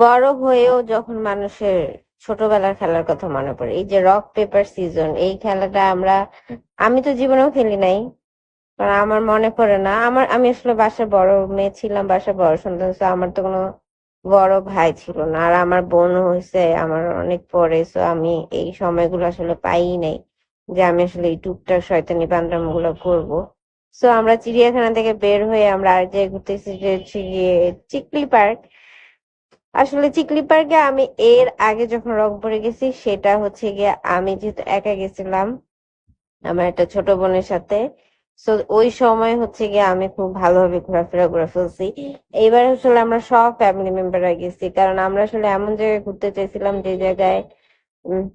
বড় হয়েও যখন মানুষের ছোটবেলার খেলার কথা মনে পড়ে, এই যে রক পেপার সিজন, এই খেলাটা আমি তো জীবনেও খেলি নাই। কারণ আমার মনে পড়ে না, আমি আসলে বাসার বড় মেয়ে ছিলাম, বাসার বড় সন্তান, তো আমার তো কোনো বড় ভাই ছিল না, আর আমার বোন হয়েছে আমার অনেক পরে, তো আমি এই সময়গুলো আসলে পাই নাই যে আমি আসলে এই টুকটাক শয়তানি বান্দরাম গুলো করবো। তো আমরা চিড়িয়াখানা থেকে বের হয়ে আমরা আর যে ঘুরতেছি যে হচ্ছে গিয়ে চিকলি পার্ক। আসলে চিকলি পার্কে আমি এর আগে যখন রংপুরে গেছি সেটা হচ্ছে গিয়ে আমি যেহেতু একা গেছিলাম আমার একটা ছোট বোনের সাথে। তো ওই সময় হচ্ছে গিয়ে আমি খুব ভালোভাবে ঘোরাফেরা করে ফেলছি। এইবার আসলে আমরা সব ফ্যামিলি মেম্বাররা গেছি, কারণ আমরা আসলে এমন জায়গায় ঘুরতে চাইছিলাম যে জায়গায়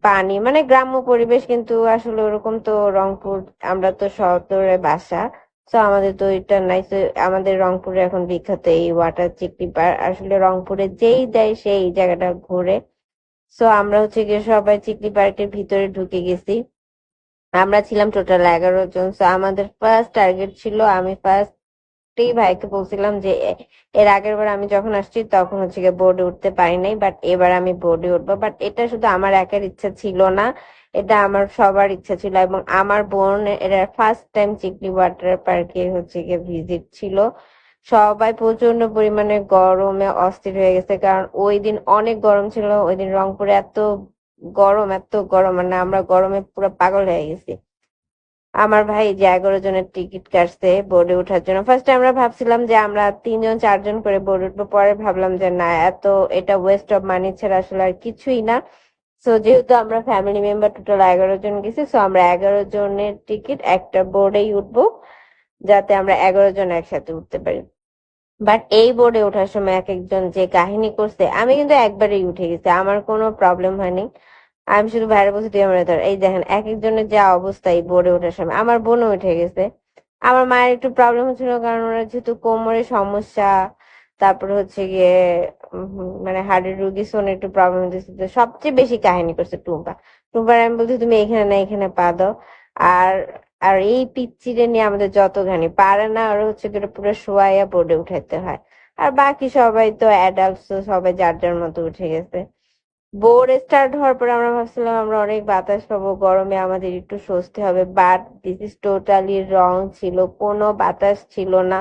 পানি মানে গ্রাম্য পরিবেশ, কিন্তু আসলে ওরকম তো রংপুর, আমরা তো শহরে বাসা, তো আমাদের তো এটা নাই। তো আমাদের রংপুরে এখন বিখ্যাত এই ওয়াটার চিকলি পার্ক, আসলে রংপুরে যেই দেয় সেই জায়গাটা ঘুরে। তো আমরা হচ্ছে গিয়ে সবাই চিকলি পার্কের ভিতরে ঢুকে গেছি। আমরা ছিলাম টোটাল 11 জন। তো আমাদের ফার্স্ট টার্গেট ছিল, আমি ফার্স্টেই ভাইকে বলছিলাম যে এর আগের বার আমি যখন আসছি তখন হচ্ছে গিয়ে বোর্ডে উঠতে পারি নাই, বাট এবার আমি বোর্ডে উঠবো। বাট এটা শুধু আমার একার ইচ্ছা ছিল না, এটা আমার সবার ইচ্ছা ছিল, এবং আমার বোন এর ফার্স্ট টাইম চিকলি ওয়াটার পার্কে হচ্ছে গিয়ে ভিজিট ছিল। সবাই প্রচন্ড পরিমাণে গরমে অস্থির হয়ে গেছে, কারণ ওই দিন অনেক গরম ছিল, ওই দিন রংপুরে এত গরম মানে আমরা গরমে পুরো পাগল হয়ে গেছি। আমার ভাই যে 11 জনের টিকিট কাটছে বোর্ডে ওঠার জন্য, ফার্স্টে আমরা ভাবছিলাম যে আমরা 3 জন 4 জন করে বোর্ডে উঠবো, পরে ভাবলাম যে না, এটা ওয়েস্ট অফ মানি ছাড়া আসলে আর কিছুই না। সো যেহেতু আমরা ফ্যামিলি মেম্বার টোটাল 11 জন গেছি, সো আমরা 11 জনের টিকিট একটা বোর্ডেই উঠবো, যাতে আমরা 11 জন একসাথে উঠতে পারি। বাট এই বোর্ডে ওঠার সময় এক একজন যে কাহিনী করছে, আমি কিন্তু একবারেই উঠে গেছি, আমার কোনো প্রবলেম হয়নি। আমি শুধু বাইরে বসে তুই আমার ধর, এই দেখেন এক একজনের যা অবস্থা এই বোর্ডে ওঠার সময়, আমার বোনও উঠে গেছে। আমার মায়ের একটু প্রবলেম হচ্ছিল, কারণ ওরা যেহেতু কোমরের সমস্যা, তারপরে হচ্ছে গিয়ে মানে হার্টের রুগী, শোনে একটু প্রবলেম হচ্ছে। তো সবচেয়ে বেশি কাহিনী করছে টুম্পা। টুম্পার আমি বলছি তুমি এখানে না এখানে পা দাও। আর আর এই পিচ্চিরে নিয়ে আমাদের যত ঘানি পারে না, ওরা হচ্ছে গিয়ে পুরো শোয়াইয়া বোর্ডে উঠাইতে হয়। আর বাকি সবাই তো অ্যাডাল্ট, সবাই যার যার মতো উঠে গেছে। বোর্ড স্টার্ট হওয়ার পরে আমরা ভাবছিলাম আমরা অনেক বাতাস পাবো, গরমে আমাদের একটু স্বস্তি হবে, বাট দিস ইজ টোটালি রং ছিল, কোনো বাতাস ছিল না।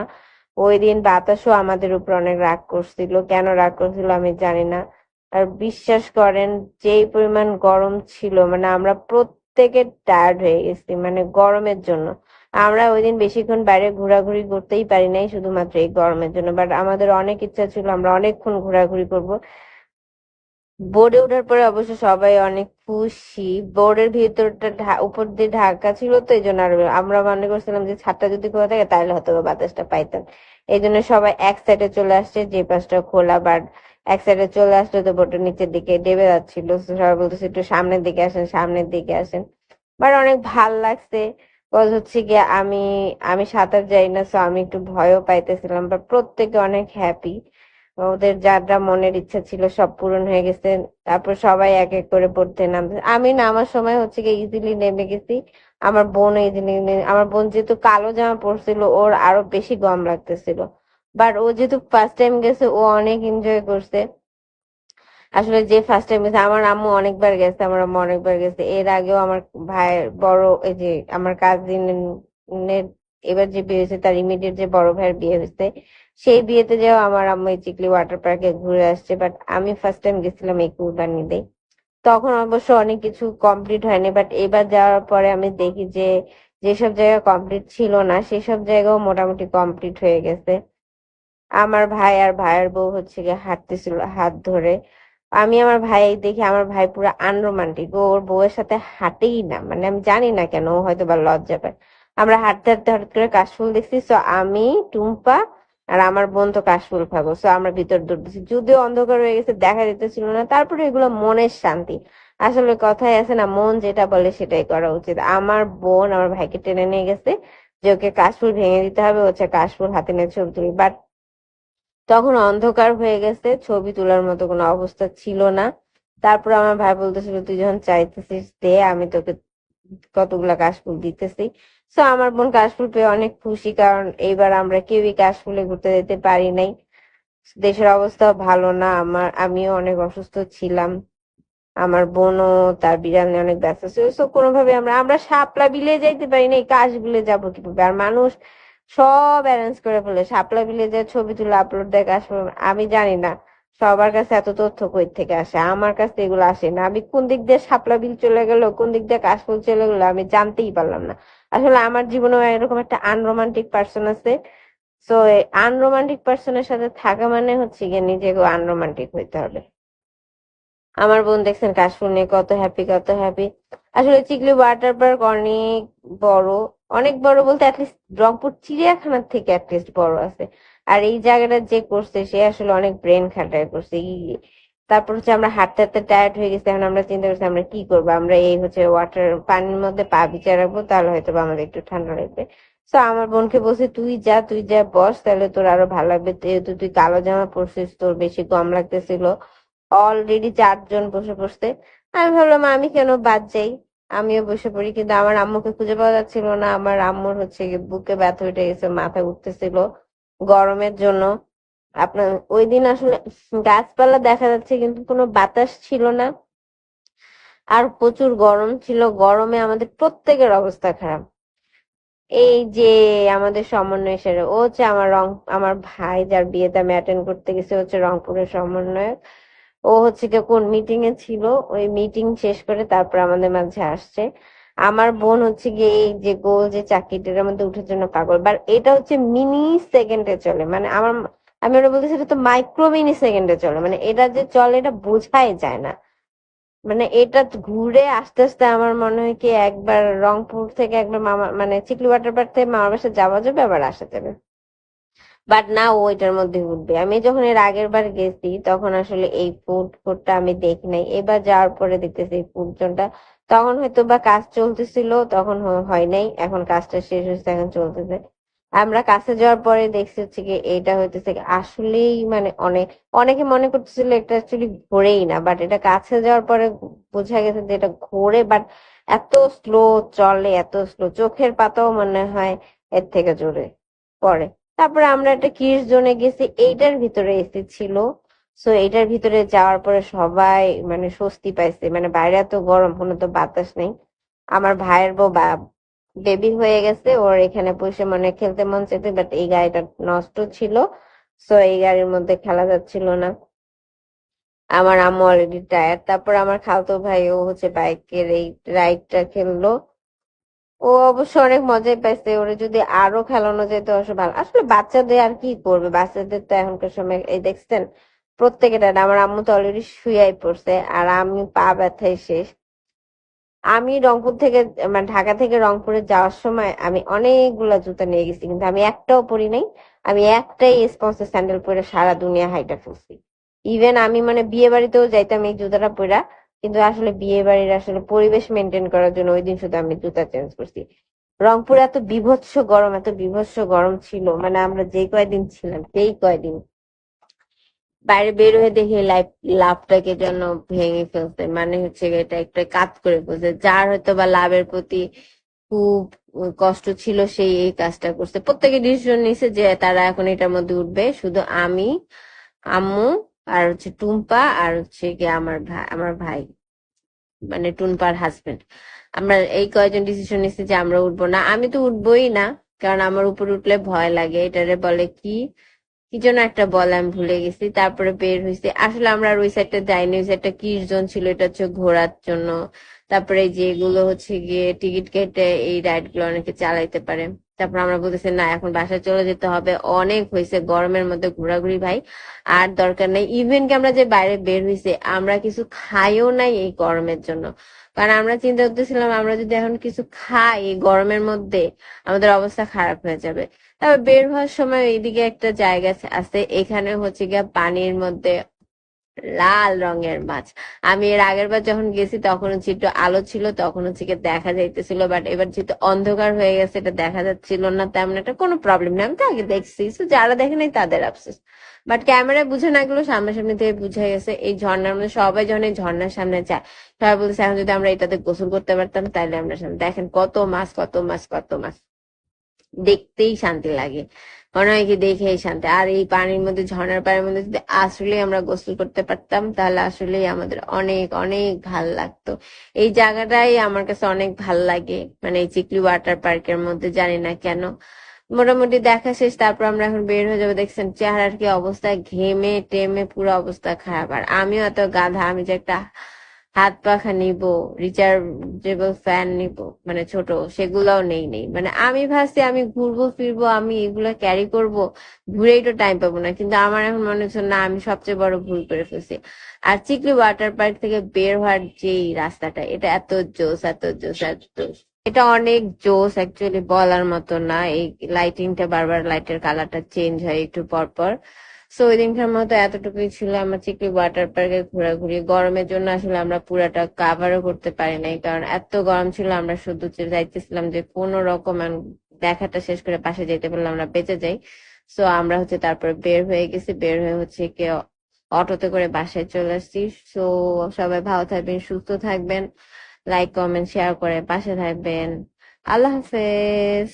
ওই দিন বাতাসও আমাদের উপর অনেক রাগ করছিল, কেন রাগ করছিল আমি জানি না। আর বিশ্বাস করেন, যেই পরিমাণ গরম ছিল মানে আমরা প্রত্যেকে টায়ার্ড হয়ে গেছি মানে গরমের জন্য। আমরা ওই দিন বেশিক্ষণ বাইরে ঘোরাঘুরি করতেই পারি নাই শুধুমাত্র এই গরমের জন্য, বাট আমাদের অনেক ইচ্ছা ছিল আমরা অনেকক্ষণ ঘোরাঘুরি করব। বোর্ডে ওঠার পরে অবশ্য সবাই অনেক খুশি। বোর্ডের ভিতরটা উপর দিয়ে ঢাকা ছিল, তো এই জন্য আর আমরা মনে করছিলাম যে ছাদটা যদি খোলা থাকে তাহলে হয়তো বা বাতাসটা পাইতাম। এই জন্য সবাই এক সাইডে চলে আসছে, যে পাশটা খোলা, বাট এক সাইডে চলে আসলে তো বোর্ডের নিচের দিকে ডেবে যাচ্ছিল। তো সবাই বলতেছে একটু সামনের দিকে আসেন, সামনের দিকে আসেন। বাট অনেক ভাল লাগছে। কজ হচ্ছে গিয়ে আমি সাঁতার যাই না, সো আমি একটু ভয়ও পাইতেছিলাম, বাট প্রত্যেকে অনেক হ্যাপি। ওদের যার যা মনের ইচ্ছা ছিল সব পূরণ হয়ে গেছে। তারপর সবাই এক এক করে পড়তে নামছে, আমি নামার সময় হচ্ছে গিয়ে ইজিলি নেমে গেছি। আমার বোন ইজিলি, আমার বোন যেহেতু কালো জামা পরছিল ওর আরো বেশি গরম লাগতেছিল, বাট ও যেহেতু ফার্স্ট টাইম গেছে ও অনেক এনজয় করছে। আসলে যে ফার্স্ট টাইম গেছে, আমার আম্মু অনেকবার গেছে, আমার আম্মু অনেকবার গেছে এর আগেও। আমার ভাইয়ের বড়, এই যে আমার কাজিনের এবার যে বিয়ে হয়েছে তার ইমিডিয়েট যে বড় ভাইয়ের বিয়ে হয়েছে, সেই বিয়েতে যাও আমার আম্মু এই চিকলি ওয়াটার পার্কে ঘুরে আসছে। বাট আমি ফার্স্ট টাইম গেছিলাম এই কুরবানিতে, তখন অবশ্য অনেক কিছু কমপ্লিট হয়নি, বাট এবার যাওয়ার পরে আমি দেখি যে যেসব জায়গা কমপ্লিট ছিল না সেসব জায়গাও মোটামুটি কমপ্লিট হয়ে গেছে। আমার ভাই আর ভাইয়ের বউ হচ্ছে গিয়ে হাঁটতেছিল হাত ধরে। আমি আমার ভাই দেখি, আমার ভাই পুরো আনরোমান্টিক, ও ওর বউয়ের সাথে হাঁটেই না, মানে আমি জানি না কেন, ও হয়তো বা লজ্জা পায়। আমরা হাঁটতে হাঁটতে হঠাৎ করে কাশফুল দেখছি, তো আমি, টুম্পা আর আমার বোন তো কাশফুল খাবো, তো আমরা ভিতর দৌড়তেছি, যদিও অন্ধকার হয়ে গেছে দেখা যেতেছিল না, তারপরে এগুলো মনের শান্তি। আসলে কথাই আছে না, মন যেটা বলে সেটাই করা উচিত। আমার বোন আমার ভাইকে টেনে নিয়ে গেছে যে ওকে কাশফুল ভেঙে দিতে হবে, হচ্ছে কাশফুল হাতে নিয়ে ছবি তুলি, বাট তখন অন্ধকার হয়ে গেছে, ছবি তোলার মতো কোনো অবস্থা ছিল না। তারপর আমার ভাই বলতেছিল তুই যখন চাইতেছিস দে, আমি তোকে কতগুলা কাশফুল দিতেছি। তো আমার বোন কাশফুল পেয়ে অনেক খুশি, কারণ এইবার আমরা কেউই কাশফুলে ঘুরতে যেতে পারি নাই। দেশের অবস্থা ভালো না, আমিও অনেক অসুস্থ ছিলাম। আমার বোনও তার বিড়াল নিয়ে অনেক ব্যস্ত ছিল। তো কোনোভাবে আমরা আমরা শাপলা বিলে যাইতে পারি না, এই কাশ বিলে যাবো কিভাবে? আর মানুষ সব অ্যারেঞ্জ করে ফেলে, শাপলা বিলে যায় ছবি তুলে আপলোড দেয় কাশ আমি জানি না সবার কাছে এত তথ্য কই থেকে আসে, আমার কাছে এগুলো আসে না। আমি কোন দিক দিয়ে শাপলা বিল চলে গেল, কোন দিক দিয়ে কাশফুল চলে গেলো আমি জানতেই পারলাম না। আসলে আমার জীবনেও এরকম একটা আনরোমান্টিক পার্সন আছে। সো এই আনরোমান্টিক পার্সনের সাথে থাকা মানে হচ্ছে গিয়ে নিজেকে আনরোমান্টিক হইতে হবে। আমার বোন দেখছেন কাশফুল নিয়ে কত হ্যাপি, কত হ্যাপি। আসলে চিকলি ওয়াটার পার্ক অনেক বড়, অনেক বড় বলতে অ্যাটলিস্ট রংপুর চিড়িয়াখানার থেকে অ্যাটলিস্ট বড় আছে। আর এই জায়গাটা যে করছে সে আসলে অনেক ব্রেন খাটায় করছে। তারপর হচ্ছে আমরা হাঁটতে হাঁটতে টায়ার্ড হয়ে গেছি, এখন আমরা চিন্তা করছি আমরা কি করবো, আমরা এই হচ্ছে ওয়াটার পানির মধ্যে পা ভিজা রাখবো, তাহলে হয়তো বা আমাদের একটু ঠান্ডা লাগবে। তো আমার বোনকে বলছি তুই যা বস, তাহলে তোর আরো ভালো লাগবে, যেহেতু তুই কালো জামা পরছিস তোর বেশি গরম লাগতেছিল। অলরেডি 4 জন বসে পড়ছে। আমি ভাবলাম আমি কেন বাদ যাই, আমিও বসে পড়ি। কিন্তু আমার আম্মুকে খুঁজে পাওয়া যাচ্ছিল না, আমার আম্মুর হচ্ছে গিয়ে বুকে ব্যথা উঠে গেছে, মাথা উঠতেছিল গরমের জন্য। আপনার ওই দিন আসলে গাছপালা দেখা যাচ্ছে কিন্তু কোনো বাতাস ছিল না, আর প্রচুর গরম ছিল। গরমে আমাদের প্রত্যেকের অবস্থা খারাপ। এই যে আমাদের সমন্বয় সেরা ও হচ্ছে আমার ভাই, যার বিয়েতে আমি অ্যাটেন্ড করতে গেছি, হচ্ছে রংপুরের সমন্বয়ক। ও হচ্ছে কি কোন মিটিং এ ছিল, ওই মিটিং শেষ করে তারপর আমাদের মাঝে আসছে। আমার বোন হচ্ছে গিয়ে এই যে গোল যে চাকরিটার মধ্যে উঠার জন্য পাগল, বাট এটা হচ্ছে মিনি সেকেন্ডে চলে, মানে আমি ওরা বলতেছি এটা তো মাইক্রো মিনি সেকেন্ডে চলে, মানে এটা যে চলে এটা বোঝাই যায় না। মানে এটা ঘুরে আস্তে আস্তে আমার মনে হয় কি একবার রংপুর থেকে একবার মামা মানে চিকলি ওয়াটার পার্ক থেকে মামার বাসা যাওয়া যাবে, আবার আসা যাবে। বাট না, ও এটার মধ্যে উঠবে। আমি যখন এর আগের বার গেছি তখন আসলে এই ফুড কোর্টটা আমি দেখি নাই, এবার যাওয়ার পরে দেখতেছি এই ফুড জোনটা। তখন হয়তো বা কাজ চলতেছিল, তখন হয় নাই, এখন কাজটা শেষ হয়েছে, এখন চলতেছে। আমরা কাছে যাওয়ার পরে দেখছি হচ্ছে কি এটা হইতেছে কি আসলেই মানে অনেকে মনে করতেছিল এটা অ্যাকচুয়ালি ঘোরেই না, বাট এটা কাছে যাওয়ার পরে বোঝা গেছে যে এটা ঘোরে, বাট এত স্লো চলে, এত স্লো চোখের পাতাও মনে হয় এর থেকে জোরে পড়ে। তারপরে আমরা একটা কিডস জোনে গেছি, এইটার ভিতরে এসি ছিল। সো এইটার ভিতরে যাওয়ার পরে সবাই মানে স্বস্তি পাইছে, মানে বাইরে এত গরম, কোনো তো বাতাস নেই। আমার ভাইয়ের বউ বেবি হয়ে গেছে, ওর এখানে বসে মানে খেলতে মন চাইতে, বাট এই গাড়িটা নষ্ট ছিল। সো এই গাড়ির মধ্যে খেলা যাচ্ছিল না। আমার আম্মু অলরেডি টায়ার্ড। তারপর আমার খালাতো ভাই ও হচ্ছে বাইকের এই রাইডটা খেললো। ও অবশ্য অনেক মজাই পাইছে, ওরে যদি আরো খেলানো যেত অবশ্য ভালো। আসলে বাচ্চাদের আর কি করবে, বাচ্চাদের তো এখনকার সময় এই দেখছেন প্রত্যেকের টায়ার্ড। আমার আম্মু তো অলরেডি শুয়াই পড়ছে, আর আমি পা ব্যথায় শেষ। আমি রংপুর থেকে মানে ঢাকা থেকে রংপুরে যাওয়ার সময় আমি অনেকগুলা জুতা নিয়ে গেছি, কিন্তু আমি একটাও পরি নাই। আমি একটাই স্পন্সর স্যান্ডেল পরে সারা দুনিয়া হাইটা ফেলছি। ইভেন আমি মানে বিয়ে বাড়িতেও যাইতাম এই জুতাটা পরা, কিন্তু আসলে বিয়ে বাড়ির আসলে পরিবেশ মেনটেন করার জন্য ওই দিন শুধু আমি জুতা চেঞ্জ করছি। রংপুরে এত বিভৎস গরম ছিল, মানে আমরা যে কয়দিন ছিলাম সেই কয়দিন বাইরে বের হয়ে দেখি লাভটাকে যেন ভেঙে ফেলছে, মানে হচ্ছে এটা একটা কাজ করে ফেলছে। যার হয়তো বা লাভের প্রতি খুব কষ্ট ছিল সেই এই কাজটা করছে। প্রত্যেকে ডিসিশন নিছে যে তারা এখন এটার মধ্যে উঠবে, শুধু আমি, আম্মু, আর হচ্ছে টুম্পা, আর হচ্ছে কি আমার ভাই মানে টুম্পার হাজবেন্ড। আমরা এই কয়জন ডিসিশন নিছি যে আমরা উঠবো না। আমি তো উঠবোই না, কারণ আমার উপর উঠলে ভয় লাগে। এটারে বলে কি, কি যেন একটা বলে আমি ভুলে গেছি। তারপরে বের হয়েছে, আসলে আমরা আর ওই সাইডটা যাইনি, ওই সাইডটা কিস জোন ছিল, এটা হচ্ছে ঘোরার জন্য। তারপরে এই যে এগুলো হচ্ছে গিয়ে টিকিট কেটে এই রাইড গুলো অনেকে চালাইতে পারে। তারপর আমরা বলতেছি না এখন বাসায় চলে যেতে হবে, অনেক হয়েছে গরমের মধ্যে ঘোরাঘুরি ভাই, আর দরকার নেই। ইভেন কি আমরা যে বাইরে বের হয়েছে আমরা কিছু খাইও নাই এই গরমের জন্য, কারণ আমরা চিন্তা করতেছিলাম আমরা যদি এখন কিছু খাই এই গরমের মধ্যে আমাদের অবস্থা খারাপ হয়ে যাবে। তারপর বের হওয়ার সময় এইদিকে একটা জায়গা আছে, এখানে হচ্ছে গিয়া পানির মধ্যে লাল রঙের মাছ। আমি এর আগের বার যখন গেছি তখন হচ্ছে একটু আলো ছিল, তখন হচ্ছে গিয়ে দেখা যাইতেছিল, বাট এবার যেহেতু অন্ধকার হয়ে গেছে এটা দেখা যাচ্ছিল না, তেমন একটা কোনো প্রবলেম নেই। আমি তো আগে দেখছি, তো যারা দেখে নাই তাদের আফসোস। বাট ক্যামেরায় বুঝে না গেলেও সামনাসামনি থেকে বুঝে গেছে। এই ঝর্ণার মধ্যে সবাই যখন এই ঝর্ণার সামনে যায় সবাই বলছে এখন যদি আমরা এটাতে গোসল করতে পারতাম তাইলে আমরা সামনে দেখেন কত মাছ, কত মাছ, কত মাছ। দেখতেই শান্তি লাগে, মনে হয় কি দেখেই শান্তি। আর এই পানির মধ্যে, ঝর্ণার পানির মধ্যে যদি আসলে আমরা গোসল করতে পারতাম তাহলে আসলেই আমাদের অনেক অনেক ভাল লাগতো। এই জায়গাটাই আমার কাছে অনেক ভাল লাগে, মানে এই চিকলি ওয়াটার পার্কের মধ্যে, জানি না কেন। মোটামুটি দেখা শেষ, তারপর আমরা এখন বের হয়ে যাবো। দেখছেন চেহারার কি অবস্থা, ঘেমে টেমে পুরো অবস্থা খারাপ। আর আমিও এত গাধা, আমি যে একটা হাত পাখা নিব, রিচার্জেবল ফ্যান নিব, মানে ছোট, সেগুলাও নেই। মানে আমি ভাবছি আমি ঘুরবো ফিরবো, আমি এগুলা ক্যারি করব, ঘুরেই তো টাইম পাবো না। কিন্তু আমার এখন মনে হচ্ছে না, আমি সবচেয়ে বড় ভুল করে ফেলছি। আর চিকলি ওয়াটার পার্ক থেকে বের হওয়ার যেই রাস্তাটা, এটা এত জোস, এত জোস, এত জোস। এটা অনেক জোস, অ্যাকচুয়ালি বলার মতো না। এই লাইটিংটা বারবার, লাইটের কালারটা চেঞ্জ হয় একটু পর পর। সো ওই দিনকার মতো এতটুকুই ছিল আমার চিকলি ওয়াটার পার্কে ঘোরাঘুরি। গরমের জন্য আসলে আমরা পুরাটা কাভারও করতে পারি নাই, কারণ এত গরম ছিল। আমরা শুধু যাইতেছিলাম যে কোন রকম দেখাটা শেষ করে পাশে যেতে পারলে আমরা বেঁচে যাই। সো আমরা তারপর বের হয়ে গেছি, বের হয়ে কি অটোতে করে বাসায় চলে আসছি। সো সবাই ভালো থাকবেন, সুস্থ থাকবেন, লাইক কমেন্ট শেয়ার করে পাশে থাকবেন। আল্লাহ হাফেজ।